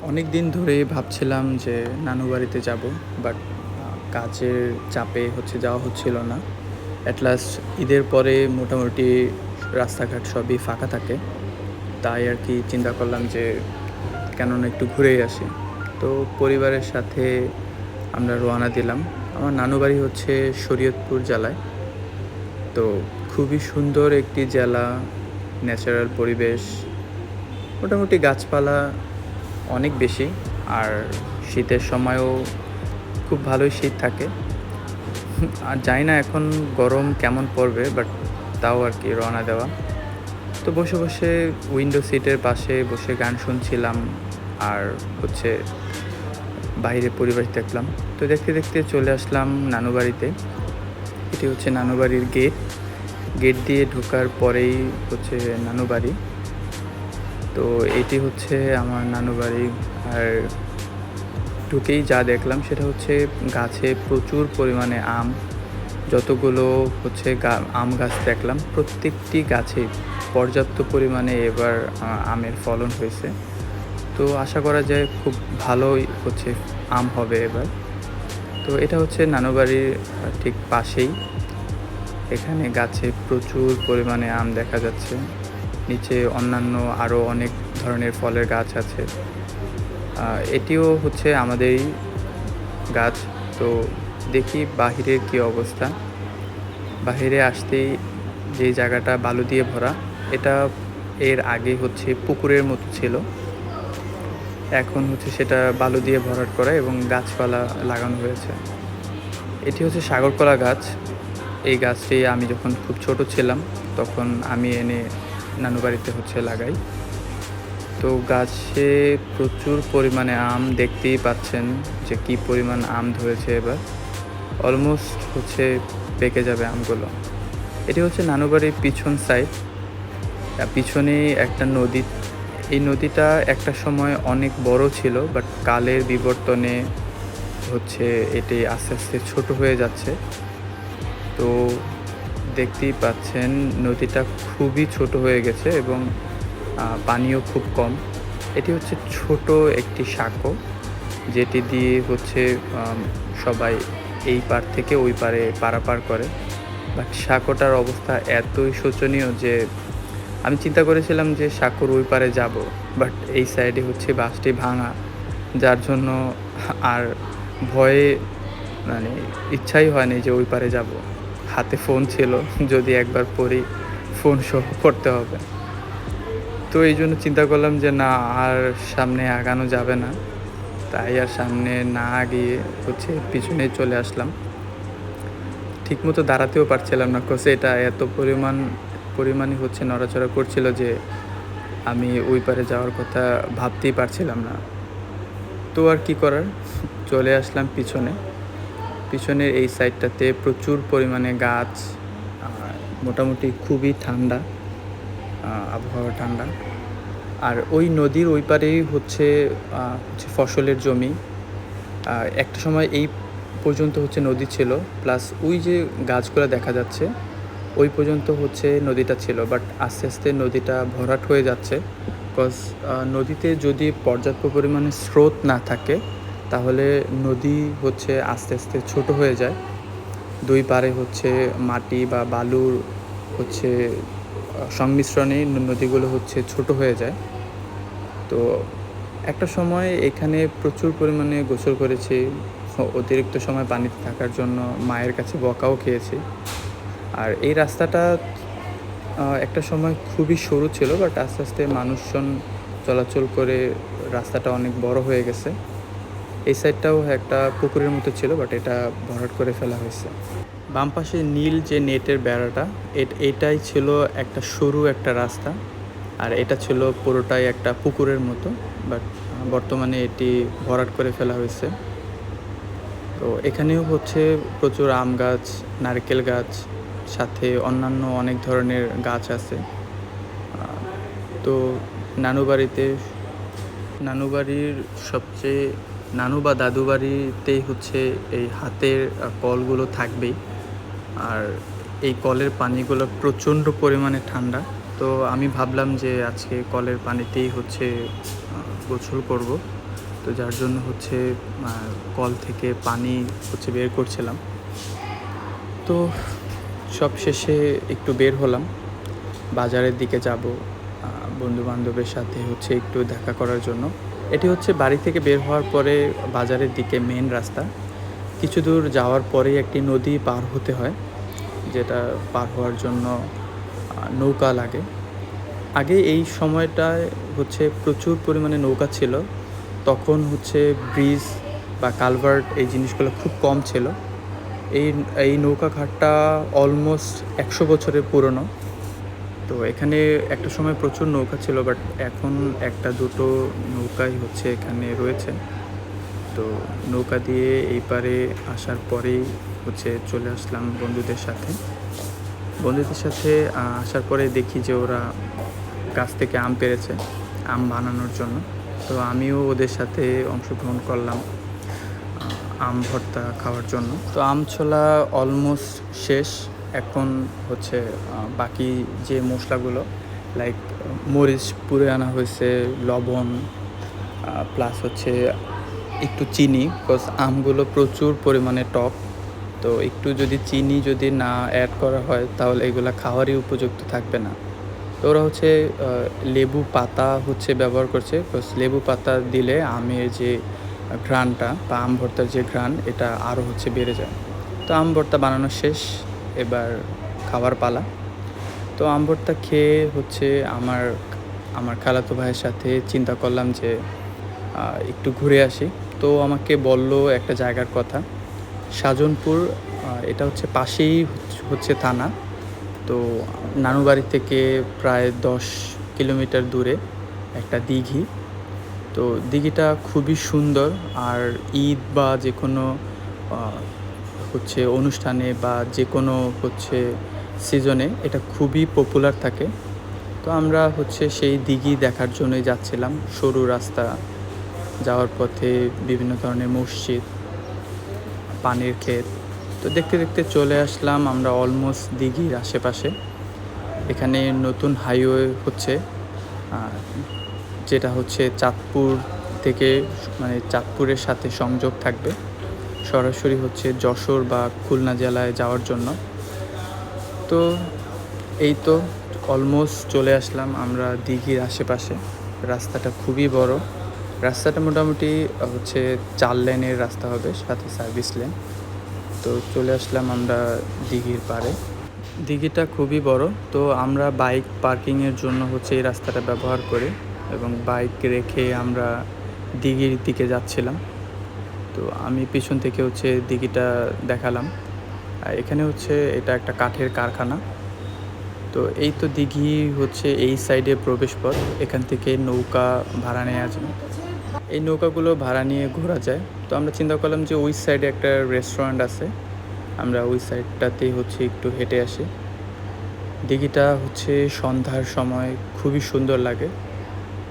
অনেক দিন ধরেই ভাবছিলাম যে নানু বাড়িতে যাব, বাট কাজের চাপে যাওয়া হচ্ছিল না। অ্যাট লাস্ট ঈদের পরে মোটামুটি রাস্তাঘাট সবই ফাঁকা থাকে, তাই আর কি চিন্তা করলাম যে কেন না একটু ঘুরেই আসি। তো পরিবারের সাথে আমরা রওনা দিলাম। আমার নানু বাড়ি হচ্ছে শরীয়তপুর জেলায়। তো খুবই সুন্দর একটি জেলা, ন্যাচারাল পরিবেশ, মোটামুটি গাছপালা অনেক বেশি। আর শীতের সময়ও খুব ভালোই শীত থাকে। আর জানি না এখন গরম কেমন পড়বে, বাট তাও আর কি রওনা দেওয়া। তো বসে বসে উইন্ডো সিটের পাশে বসে গান শুনছিলাম, আর বাইরে পরিবেশ দেখলাম। তো দেখতে দেখতে চলে আসলাম নানু বাড়িতে। এটি হচ্ছে নানু বাড়ির গেট। গেট দিয়ে ঢোকার পরেই নানু বাড়ি। তো এটি হচ্ছে আমার নানু বাড়ি। আর ঢুকেই যা দেখলাম সেটা হচ্ছে গাছে প্রচুর পরিমাণে আম। যতগুলো আম গাছ দেখলাম, প্রত্যেকটি গাছে পর্যাপ্ত পরিমাণে এবার আমের ফলন হয়েছে। তো আশা করা যায় খুব ভালোই আম হবে এবার। তো এটা হচ্ছে নানু বাড়ির ঠিক পাশেই। এখানে গাছে প্রচুর পরিমাণে আম দেখা যাচ্ছে। নিচে অন্যান্য আরও অনেক ধরনের ফলের গাছ আছে। এটিও হচ্ছে আমাদেরই গাছ। তো দেখি বাহিরের কী অবস্থা। বাহিরে আসতেই যে জায়গাটা বালু দিয়ে ভরা, এটা এর আগে পুকুরের মতো ছিল। এখন সেটা বালু দিয়ে ভরাট করা এবং গাছপালা লাগানো হয়েছে। এটি হচ্ছে সাগরকলা গাছ। এই গাছটি আমি যখন খুব ছোট ছিলাম তখন আমি এনে নানু বাড়িতে লাগাই। তো গাছে প্রচুর পরিমাণে আম, দেখতেই পাচ্ছেন যে কী পরিমাণ আম ধরেছে এবার। অলমোস্ট পেকে যাবে আমগুলো। এটি হচ্ছে নানু বাড়ির পিছন সাইড। পিছনে একটা নদী। এই নদীটা একটা সময় অনেক বড় ছিল, বাট কালের বিবর্তনে এটি আস্তে আস্তে ছোট হয়ে যাচ্ছে। তো দেখতেই পাচ্ছেন নদীটা খুবই ছোট হয়ে গেছে এবং পানিও খুব কম। এটি ছোট একটি সাঁকো, যেটি দিয়ে সবাই এই পার থেকে ওই পারে পারাপার করে। বাট সাঁকোটার অবস্থা এতই শোচনীয় যে আমি চিন্তা করেছিলাম যে সাঁকোর ওই পারে যাব, বাট এই সাইডে বাঁশটি ভাঙা, যার জন্য আর ভয়ে ইচ্ছাই হয়নি যে ওই পারে যাব। হাতে ফোন ছিল, যদি একবার পড়ি ফোন সহ পড়তে হবে। তো এই জন্য চিন্তা করলাম যে না, আর সামনে আগানো যাবে না। তাই আর সামনে না গিয়ে পিছনে চলে আসলাম। ঠিকমতো দাঁড়াতেও পারছিলাম না, এটা এত পরিমাণে নড়াচড়া করছিল যে আমি ওই পারে যাওয়ার কথা ভাবতেই পারছিলাম না। তো আর কি করার, চলে আসলাম পিছনের এই সাইডটাতে প্রচুর পরিমাণে গাছ। মোটামুটি খুবই ঠান্ডা, আবহাওয়া ঠান্ডা। আর ওই নদীর ওই পারেই ফসলের জমি। একটা সময় এই পর্যন্ত নদী ছিল, প্লাস ওই যে গাছগুলো দেখা যাচ্ছে ওই পর্যন্ত নদীটা ছিল। বাট আস্তে আস্তে নদীটা ভরাট হয়ে যাচ্ছে। বিকজ নদীতে যদি পর্যাপ্ত পরিমাণে স্রোত না থাকে তাহলে নদী আস্তে আস্তে ছোট হয়ে যায়। দুই পারে মাটি বা বালুর সংমিশ্রণে নদীগুলো ছোট হয়ে যায়। তো একটা সময় এখানে প্রচুর পরিমাণে গোসল করেছি। অতিরিক্ত সময় পানিতে থাকার জন্য মায়ের কাছে বকাও খেয়েছি। আর এই রাস্তাটা একটা সময় খুবই সরু ছিল, বাট আস্তে আস্তে মানুষজন চলাচল করে রাস্তাটা অনেক বড় হয়ে গেছে। এই সাইডটাও একটা পুকুরের মতো ছিল, বাট এটা ভরাট করে ফেলা হয়েছে। বাম পাশে নীল যে নেটের বেড়াটা, এটাই ছিল একটা সরু একটা রাস্তা। আর এটা ছিল পুরোটাই একটা পুকুরের মতো, বাট বর্তমানে এটি ভরাট করে ফেলা হয়েছে। তো এখানেও প্রচুর আম গাছ, নারকেল গাছ, সাথে অন্যান্য অনেক ধরনের গাছ আছে। তো নানু বাড়ির সবচেয়ে নানু বা দাদু বাড়িতেই এই হাতের কলগুলো থাকবেই। আর এই কলের পানিগুলো প্রচণ্ড পরিমাণে ঠান্ডা। তো আমি ভাবলাম যে আজকে কলের পানিতেই গোসল করব। তো যার জন্য হচ্ছে কল থেকে পানি হচ্ছে বের করছিলাম। তো সব শেষে একটু বের হলাম, বাজারের দিকে যাব বন্ধুবান্ধবের সাথে হচ্ছে একটু দেখা করার জন্য। এটি হচ্ছে বাড়ি থেকে বের হওয়ার পরে বাজারের দিকে মেন রাস্তা। কিছু দূর যাওয়ার পরেই একটি নদী পার হতে হয়, যেটা পার হওয়ার জন্য নৌকা লাগে। আগে এই সময়টায় হচ্ছে প্রচুর পরিমাণে নৌকা ছিল। তখন হচ্ছে ব্রিজ বা কালভার্ট এই জিনিসগুলো খুব কম ছিল। এই নৌকা ঘাটটা অলমোস্ট 100 বছরের পুরনো। তো এখানে একটা সময় প্রচুর নৌকা ছিল, বাট এখন একটা দুটো নৌকাই হচ্ছে এখানে রয়েছে। তো নৌকা দিয়ে এই পারে আসার পরেই হচ্ছে চলে আসলাম বন্ধুদের সাথে আসার পরে দেখি যে ওরা গাছ থেকে আম পেড়েছে আম বানানোর জন্য। তো আমিও ওদের সাথে অংশগ্রহণ করলাম আম ভর্তা খাওয়ার জন্য। তো আম ছোলা অলমোস্ট শেষ। এখন হচ্ছে বাকি যে মশলাগুলো লাইক মরিচ পুড়ে আনা হয়েছে, লবণ প্লাস হচ্ছে একটু চিনি, বিকজ আমগুলো প্রচুর পরিমাণে টক। তো একটু যদি চিনি যদি না অ্যাড করা হয় তাহলে এগুলো খাওয়ারই উপযুক্ত থাকবে না। তো ওরা হচ্ছে লেবু পাতা হচ্ছে ব্যবহার করছে, বিকজ লেবু পাতা দিলে আমের যে ঘ্রাণটা বা আম ভর্তার যে ঘ্রাণ এটা আরও হচ্ছে বেড়ে যায়। তো আম ভর্তা বানানো শেষ, এবার খাবার পালা। তো আম ভর্তা খেয়ে হচ্ছে আমার খালাতো ভাইয়ের সাথে চিন্তা করলাম যে একটু ঘুরে আসি। তো আমাকে বলল একটা জায়গার কথা, সাজনপুর। এটা হচ্ছে পাশেই হচ্ছে থানা। তো নানুবাড়ি থেকে প্রায় 10 কিলোমিটার দূরে একটা দিঘি। তো দিঘিটা খুবই সুন্দর, আর ঈদ বা যে কোনো হচ্ছে অনুষ্ঠানে বা যে কোনো হচ্ছে সিজনে এটা খুবই পপুলার থাকে। তো আমরা হচ্ছে সেই দিঘি দেখার জন্যই যাচ্ছিলাম। সরু রাস্তা, যাওয়ার পথে বিভিন্ন ধরনের মসজিদ, পানির ক্ষেত। তো দেখতে দেখতে চলে আসলাম আমরা অলমোস্ট দিঘির আশেপাশে। এখানে নতুন হাইওয়ে হচ্ছে, যেটা হচ্ছে চাঁদপুর থেকে, মানে চাঁদপুরের সাথে সংযোগ থাকবে সরাসরি হচ্ছে যশোর বা খুলনা জেলায় যাওয়ার জন্য। তো এই তো অলমোস্ট চলে আসলাম আমরা দিঘির আশেপাশে। রাস্তাটা খুবই বড়, রাস্তাটা মোটামুটি হচ্ছে 4 লেনের রাস্তা হবে, সাথে সার্ভিস লেন। তো চলে আসলাম আমরা দিঘির পাড়ে। দিঘিটা খুবই বড়, তো আমরা বাইক পার্কিংয়ের জন্য হচ্ছে এই রাস্তাটা ব্যবহার করি এবং বাইক রেখে আমরা দিঘির দিকে যাচ্ছিলাম। তো আমি পিছন থেকে হচ্ছে দিঘিটা দেখালাম। আর এখানে হচ্ছে এটা একটা কাঠের কারখানা। তো এই তো দিঘি হচ্ছে এই সাইডে প্রবেশপথ, এখান থেকে নৌকা ভাড়া নেওয়া যায়। এই নৌকাগুলো ভাড়া নিয়ে ঘোরা যায়। তো আমরা চিন্তা করলাম যে ওই সাইডে একটা রেস্টুরেন্ট আছে, আমরা ওই সাইডটাতেই হচ্ছে একটু হেঁটে আসি। দিঘিটা হচ্ছে সন্ধ্যার সময় খুবই সুন্দর লাগে।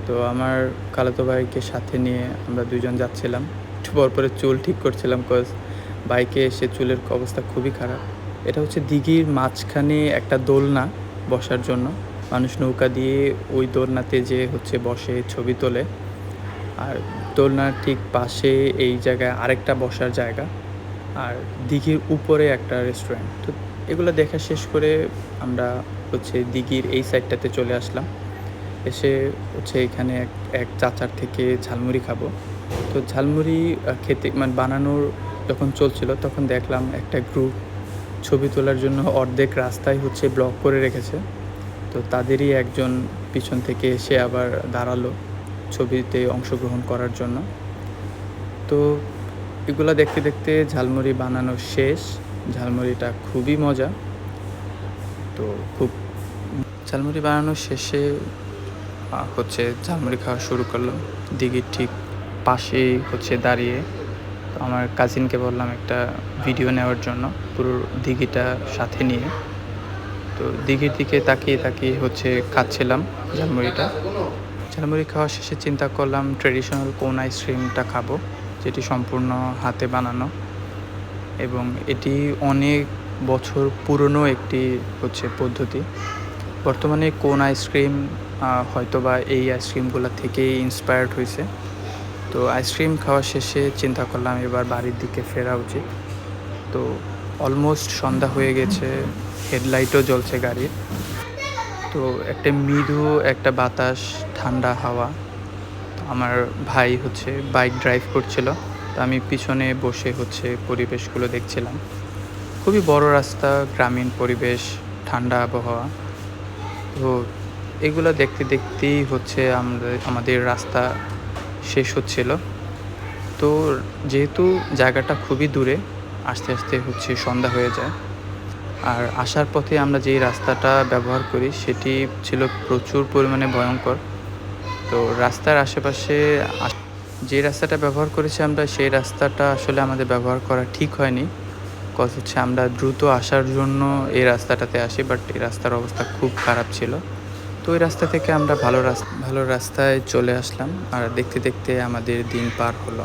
তো আমার খালাতো ভাইকে সাথে নিয়ে আমরা দুজন যাচ্ছিলাম, একটু পরে চুল ঠিক করছিলাম, কজ বাইকে এসে চুলের অবস্থা খুবই খারাপ। এটা হচ্ছে দিঘির মাঝখানে একটা দোলনা বসার জন্য, মানুষ নৌকা দিয়ে ওই দোলনাতে যে হচ্ছে বসে ছবি তোলে। আর দোলনার ঠিক পাশে এই জায়গায় আরেকটা বসার জায়গা, আর দিঘির উপরে একটা রেস্টুরেন্ট। তো এগুলো দেখা শেষ করে আমরা হচ্ছে দিঘির এই সাইডটাতে চলে আসলাম। এসে হচ্ছে এখানে এক চাচার থেকে ঝালমুড়ি খাবো। তো ঝালমুড়ি খেতে মানে বানানোর যখন চলছিল তখন দেখলাম একটা গ্রুপ ছবি তোলার জন্য অর্ধেক রাস্তায় হচ্ছে ব্লক করে রেখেছে। তো তাদেরই একজন পিছন থেকে এসে আবার দাঁড়ালো ছবিতে অংশগ্রহণ করার জন্য। তো এগুলো দেখতে দেখতে ঝালমুড়ি বানানো শেষ। ঝালমুড়িটা খুবই মজা। তো ঝালমুড়ি বানানোর শেষে হচ্ছে ঝালমুড়ি খাওয়া শুরু করলাম দিঘির ঠিক পাশেই হচ্ছে দাঁড়িয়ে। তো আমার কাজিনকে বললাম একটা ভিডিও নেওয়ার জন্য পুরো দিঘিটা সাথে নিয়ে। তো দিঘির দিকে তাকিয়ে তাকিয়ে হচ্ছে খাচ্ছিলাম ঝালমুড়ি খাওয়া শেষে চিন্তা করলাম ট্রেডিশনাল কোন আইসক্রিমটা খাবো, যেটি সম্পূর্ণ হাতে বানানো এবং এটি অনেক বছর পুরনো একটি হচ্ছে পদ্ধতি। বর্তমানে কোন আইসক্রিম হয়তোবা এই আইসক্রিমগুলো থেকেই ইন্সপায়ার্ড হয়েছে। তো আইসক্রিম খাওয়া শেষে চিন্তা করলাম এবার বাড়ির দিকে ফেরা উচিত। তো অলমোস্ট সন্ধ্যা হয়ে গেছে, হেডলাইটও জ্বলছে গাড়ির। তো একটা মৃদু একটা বাতাস, ঠান্ডা হাওয়া। তো আমার ভাই হচ্ছে বাইক ড্রাইভ করছিল, তো আমি পিছনে বসে হচ্ছে পরিবেশগুলো দেখছিলাম। খুবই বড় রাস্তা, গ্রামীণ পরিবেশ, ঠান্ডা আবহাওয়া। তো এগুলো দেখতে দেখতেই হচ্ছে আমাদের রাস্তা শেষ হচ্ছিল। তো যেহেতু জায়গাটা খুবই দূরে, আস্তে আস্তে হচ্ছে সন্ধ্যা হয়ে যায়। আর আসার পথে আমরা যেই রাস্তাটা ব্যবহার করি সেটি ছিল প্রচুর পরিমাণে ভয়ঙ্কর। তো রাস্তার আশেপাশে যে রাস্তাটা ব্যবহার করেছি আমরা, সেই রাস্তাটা আসলে আমাদের ব্যবহার করা ঠিক হয়নি। হচ্ছে আমরা দ্রুত আসার জন্য এই রাস্তাটাতে আসি, বাট এই রাস্তার অবস্থা খুব খারাপ ছিল। তো ওই রাস্তা থেকে আমরা ভালো রাস্তায় চলে আসলাম, আর দেখতে দেখতে আমাদের দিন পার হলো।